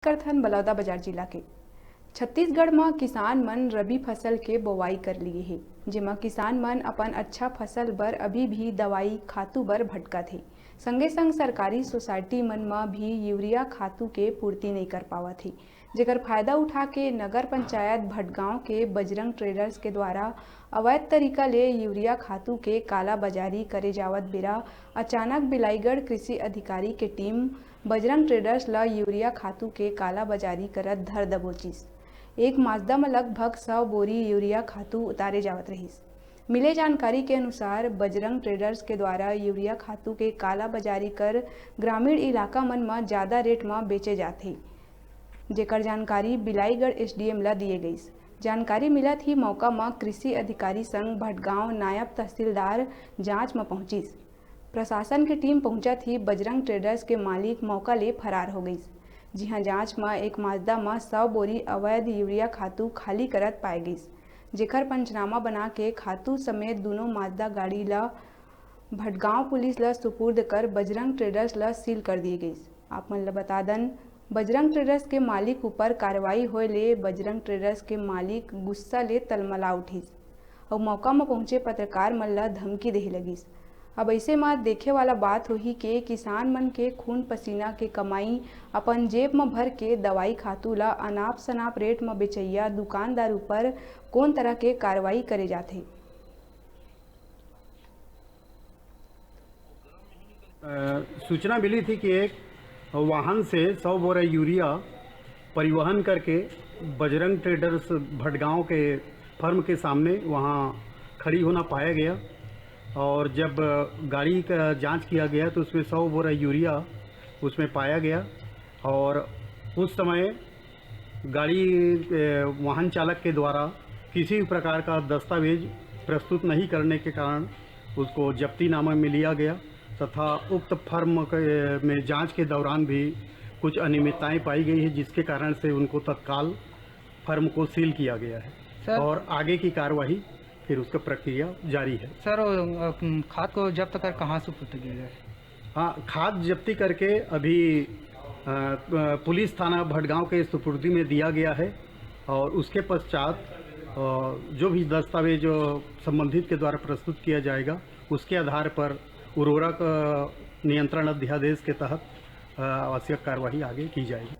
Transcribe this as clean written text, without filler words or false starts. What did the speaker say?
करथन बलौदाबाजार जिला के छत्तीसगढ़ में किसान मन रबी फसल के बोवाई कर लिए हे, जेमा किसान मन अपन अच्छा फसल बर अभी भी दवाई खातू बर भटकत हे। संगे संग सरकारी सोसाइटी मन में भी यूरिया खातू के पूर्ति नहीं कर पावत हे, जेकर फायदा उठा के नगर पंचायत भटगांव के बजरंग ट्रेडर्स के द्वारा अवैध तरीका ले यूरिया खातू के काला बाजारी करे जावत बेरा अचानक बिलाईगढ़ कृषि अधिकारी के टीम बजरंग ट्रेडर्स ला यूरिया खातू के काला बाजारी करत धर दबोचिस। एक माजदा में लगभग 100 बोरी यूरिया खातू उतारे जावत रहिस। मिले जानकारी के अनुसार बजरंग ट्रेडर्स के द्वारा यूरिया खातू के काला बाजारी कर ग्रामीण इलाका मन में ज्यादा रेट में बेचे जाथे, जेकर जानकारी बिलाईगढ़ एसडीएम ला दिए गईस। जानकारी मिलत ही मौका में कृषि अधिकारी संग भटगांव नायब तहसीलदार जांच में पहुंचिस। प्रशासन की टीम पहुंचत ही बजरंग ट्रेडर्स के मालिक मौका ले फरार हो गईस। जी हां, जांच में एक माजदा में 100 बोरी अवैध यूरिया खातू खाली करत पाए गईस, जेकर पंचनामा बना के खातू समेत दोनों माजदा गाड़ी ला भटगांव पुलिस ला सुपुर्द कर बजरंग ट्रेडर्स ला सील कर दिए गईस। आप मन ला बता दन, बजरंग ट्रेडर्स के मालिक ऊपर कार्रवाई होए ले बजरंग ट्रेडर्स के मालिक गुस्सा ले तलमला उठिस और मौका में पहुंचे पत्रकार मन ला धमकी देहे लगिस। अब ऐसे में देखे वाला बात होही के किसान मन के खून पसीना के कमाई अपन जेब में भर के दवाई खातू ला अनाप शनाप रेट में बेचैया दुकानदार ऊपर कौन तरह के कार्रवाई करे जाथे। सूचना मिली थी कि एक वाहन से 100 बोरा यूरिया परिवहन करके बजरंग ट्रेडर्स भटगांव के फर्म के सामने वहां खड़ी होना पाया गया और जब गाड़ी का जांच किया गया तो उसमें 100 बोरा यूरिया उसमें पाया गया और उस समय गाड़ी वाहन चालक के द्वारा किसी भी प्रकार का दस्तावेज प्रस्तुत नहीं करने के कारण उसको जब्तीनामा में लिया गया तथा उक्त फर्म में जांच के दौरान भी कुछ अनियमितताएं पाई गई है, जिसके कारण से उनको तत्काल फर्म को सील किया गया है और आगे की कार्रवाई फिर उसका प्रक्रिया जारी है। सर, खाद को जब्त कर कहाँ से पुट किया है? हाँ, खाद जब्ती करके अभी पुलिस थाना भटगांव के सुपुर्दी में दिया गया है और उसके पश्चात जो भी दस्तावेज संबंधित के द्वारा प्रस्तुत किया जाएगा उसके आधार पर उर्वरक नियंत्रण अध्यादेश के तहत आवश्यक कार्रवाई आगे की जाएगी।